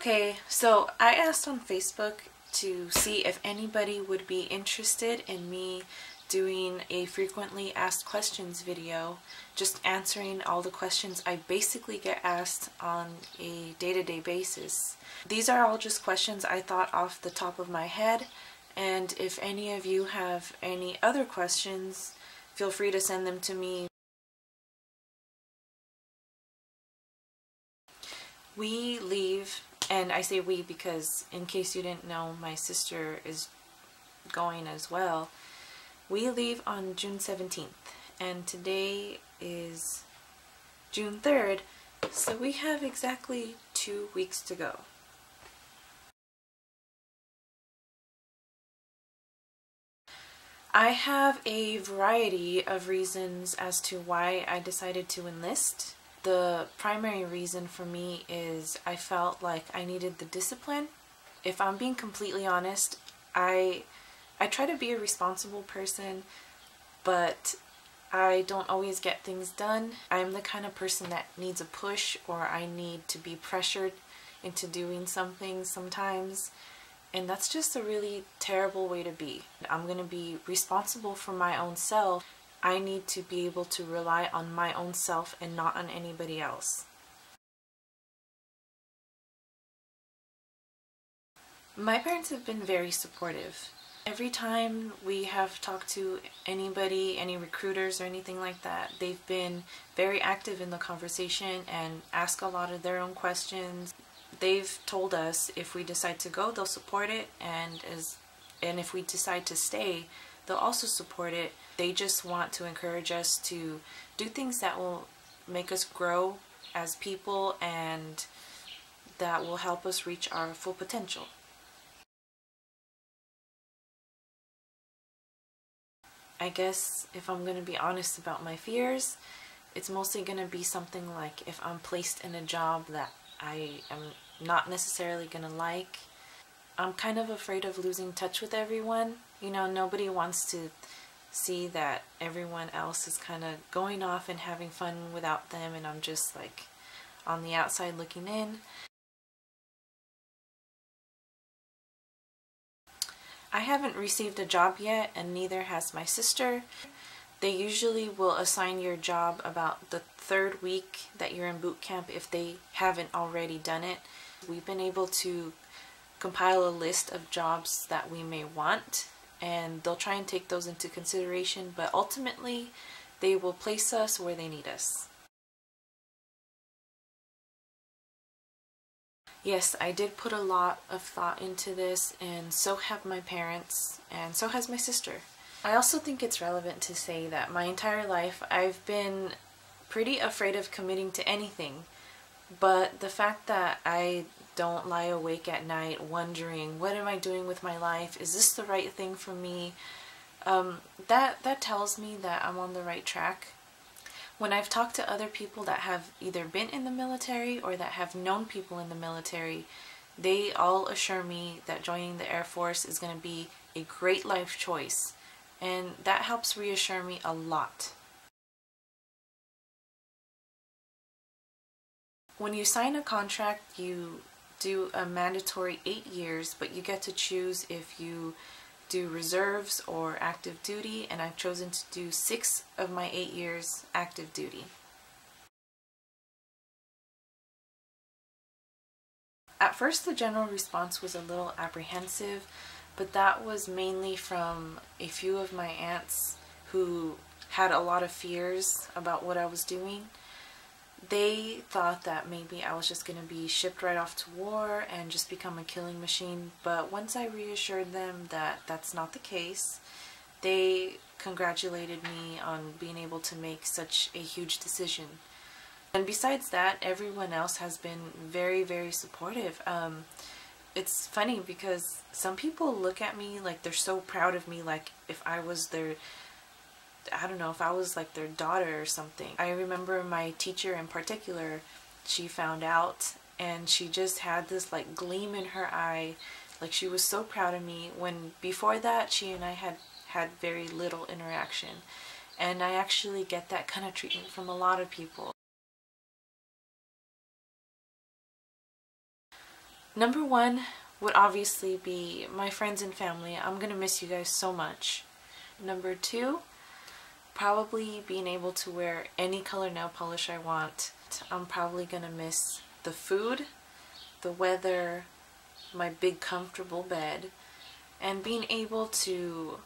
Okay, so I asked on Facebook to see if anybody would be interested in me doing a frequently asked questions video, just answering all the questions I basically get asked on a day-to-day basis. These are all just questions I thought off the top of my head, and if any of you have any other questions, feel free to send them to me. We leave, and I say we because in case you didn't know, my sister is going as well. We leave on June 17th, and today is June 3rd, so we have exactly 2 weeks to go. I have a variety of reasons as to why I decided to enlist. The primary reason for me is I felt like I needed the discipline. If I'm being completely honest, I try to be a responsible person, but I don't always get things done. I'm the kind of person that needs a push, or I need to be pressured into doing something sometimes, and that's just a really terrible way to be. I'm going to be responsible for my own self. I need to be able to rely on my own self and not on anybody else. My parents have been very supportive. Every time we have talked to anybody, any recruiters or anything like that, they've been very active in the conversation and ask a lot of their own questions. They've told us if we decide to go, they'll support it, and if we decide to stay, they'll also support it. They just want to encourage us to do things that will make us grow as people and that will help us reach our full potential. I guess if I'm going to be honest about my fears, it's mostly going to be something like if I'm placed in a job that I am not necessarily going to like. I'm kind of afraid of losing touch with everyone. You know, nobody wants to see that everyone else is kind of going off and having fun without them, and I'm just like on the outside looking in. I haven't received a job yet, and neither has my sister. They usually will assign your job about the 3rd week that you're in boot camp if they haven't already done it. We've been able to compile a list of jobs that we may want, and they'll try and take those into consideration, but ultimately they will place us where they need us. Yes, I did put a lot of thought into this, and so have my parents, and so has my sister. I also think it's relevant to say that my entire life I've been pretty afraid of committing to anything, but the fact that I don't lie awake at night wondering, what am I doing with my life? Is this the right thing for me? That tells me that I'm on the right track. When I've talked to other people that have either been in the military or that have known people in the military, they all assure me that joining the Air Force is going to be a great life choice, and that helps reassure me a lot. When you sign a contract, you do a mandatory 8 years, but you get to choose if you do reserves or active duty, and I've chosen to do 6 of my 8 years active duty. At first the general response was a little apprehensive, but that was mainly from a few of my aunts who had a lot of fears about what I was doing. They thought that maybe I was just going to be shipped right off to war and just become a killing machine, but once I reassured them that that's not the case, they congratulated me on being able to make such a huge decision. And besides that, everyone else has been very, very supportive. It's funny because some people look at me like they're so proud of me, like if I was their, I don't know, if I was like their daughter or something. I remember my teacher in particular, she found out and she just had this like gleam in her eye, like she was so proud of me, when before that she and I had very little interaction. And I actually get that kind of treatment from a lot of people. Number one would obviously be my friends and family. I'm gonna miss you guys so much. Number two, probably being able to wear any color nail polish I want. I'm probably gonna miss the food, the weather, my big comfortable bed, and being able to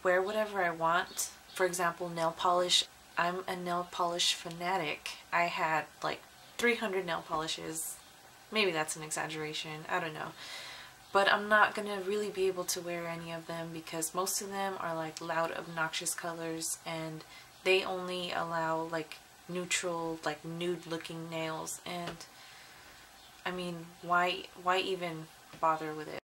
wear whatever I want. For example, nail polish. I'm a nail polish fanatic. I had like 300 nail polishes. Maybe that's an exaggeration, I don't know. But I'm not gonna really be able to wear any of them because most of them are like loud, obnoxious colors, and they only allow like neutral, like nude looking nails, and I mean, why even bother with it?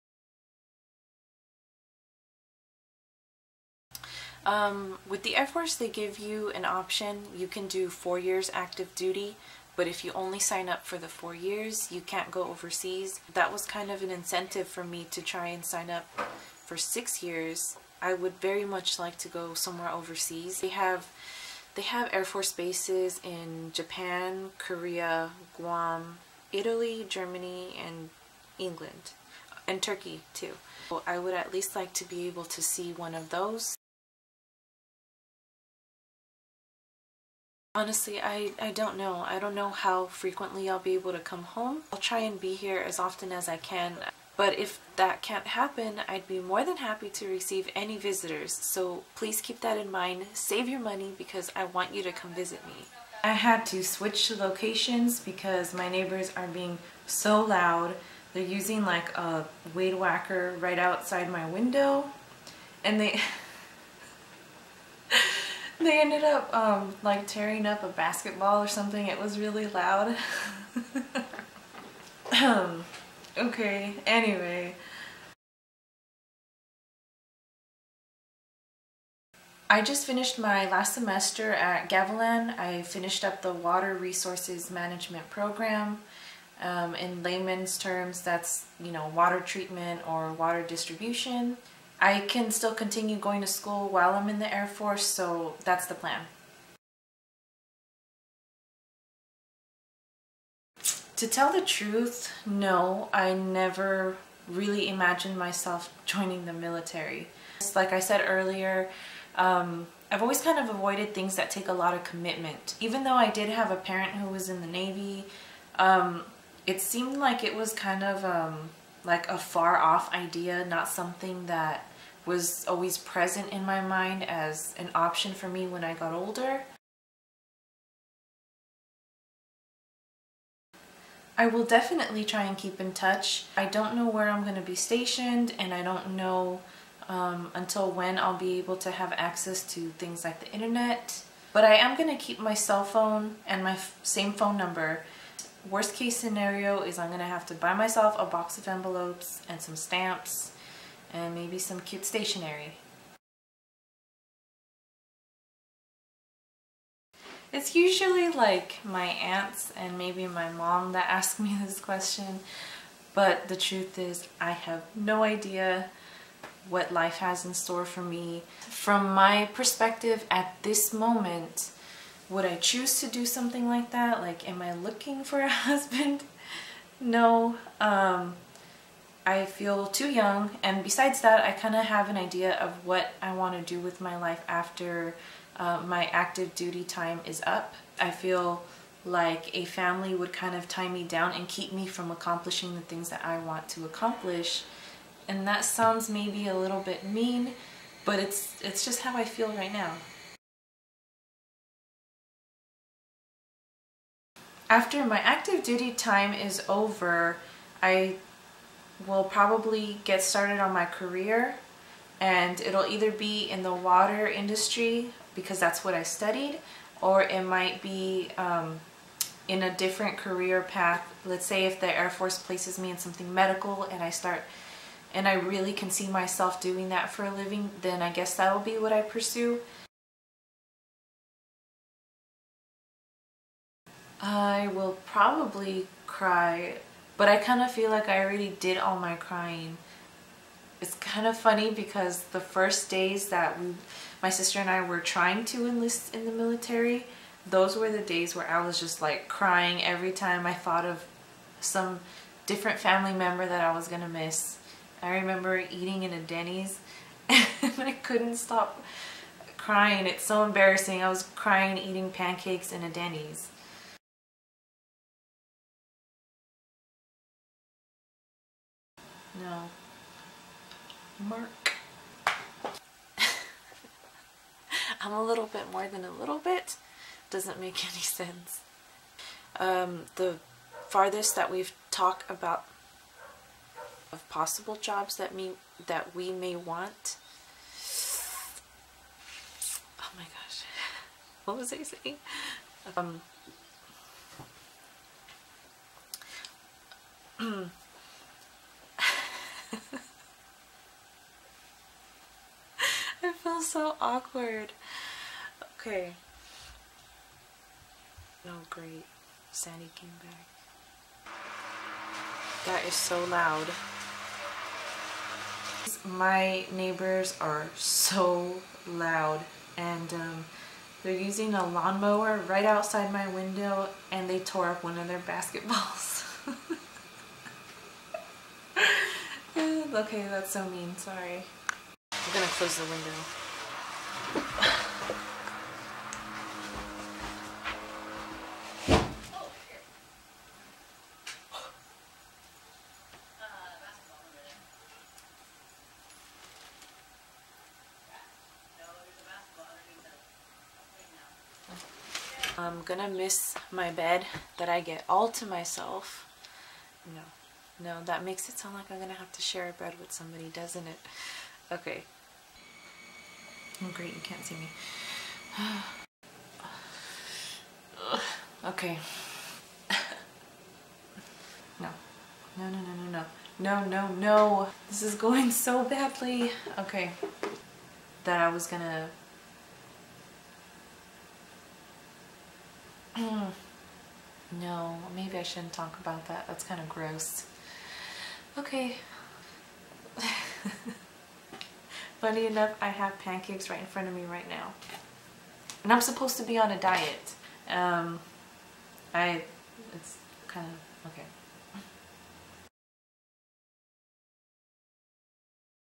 With the Air Force, they give you an option. You can do 4 years active duty, but if you only sign up for the 4 years, you can't go overseas. That was kind of an incentive for me to try and sign up for 6 years. I would very much like to go somewhere overseas. They have Air Force bases in Japan, Korea, Guam, Italy, Germany, and England, and Turkey too. So I would at least like to be able to see one of those. Honestly, I don't know. I don't know how frequently I'll be able to come home. I'll try and be here as often as I can. But if that can't happen, I'd be more than happy to receive any visitors. So please keep that in mind. Save your money because I want you to come visit me. I had to switch locations because my neighbors are being so loud. They're using like a weed whacker right outside my window. And they ended up like tearing up a basketball or something. It was really loud. Okay, anyway. I just finished my last semester at Gavilan. I finished up the Water Resources Management program. In layman's terms, that's, you know, water treatment or water distribution. I can still continue going to school while I'm in the Air Force, so that's the plan. To tell the truth, no, I never really imagined myself joining the military. Like I said earlier, I've always kind of avoided things that take a lot of commitment. Even though I did have a parent who was in the Navy, it seemed like it was kind of like a far off idea, not something that was always present in my mind as an option for me when I got older. I will definitely try and keep in touch. I don't know where I'm going to be stationed, and I don't know until when I'll be able to have access to things like the internet. But I am going to keep my cell phone and my same phone number. Worst case scenario is I'm going to have to buy myself a box of envelopes and some stamps and maybe some cute stationery. It's usually like my aunts and maybe my mom that ask me this question, but the truth is I have no idea what life has in store for me. From my perspective at this moment, would I choose to do something like that? Like, am I looking for a husband? No. I feel too young, and besides that, I kind of have an idea of what I want to do with my life after my active duty time is up. I feel like a family would kind of tie me down and keep me from accomplishing the things that I want to accomplish. And that sounds maybe a little bit mean, but it's just how I feel right now. After my active duty time is over, I will probably get started on my career, and it'll either be in the water industry because that's what I studied, or it might be in a different career path. Let's say if the Air Force places me in something medical and I really can see myself doing that for a living, then I guess that'll be what I pursue. I will probably cry, but I kind of feel like I already did all my crying. It's kind of funny because the first days that my sister and I were trying to enlist in the military, those were the days where I was just like crying every time I thought of some different family member that I was gonna miss. I remember eating in a Denny's and I couldn't stop crying. It's so embarrassing. I was crying eating pancakes in a Denny's. No. Mark. I'm a little bit more than a little bit. Doesn't make any sense. The farthest that we've talked about of possible jobs that we may want. Oh my gosh. What was I saying? I feel so awkward. Okay. Oh great. Sandy came back. That is so loud. My neighbors are so loud, and they're using a lawnmower right outside my window, and they tore up one of their basketballs. Okay, that's so mean, sorry. I'm gonna close the window. I'm gonna miss my bed that I get all to myself. No, that makes it sound like I'm gonna have to share a bed with somebody, doesn't it? Okay. Oh great, you can't see me. Okay. No. No, no, no, no, no. No, no, no. This is going so badly. Okay. That I was gonna... No, maybe I shouldn't talk about that. That's kind of gross. Okay. Funny enough, I have pancakes right in front of me right now. And I'm supposed to be on a diet. It's kind of... okay.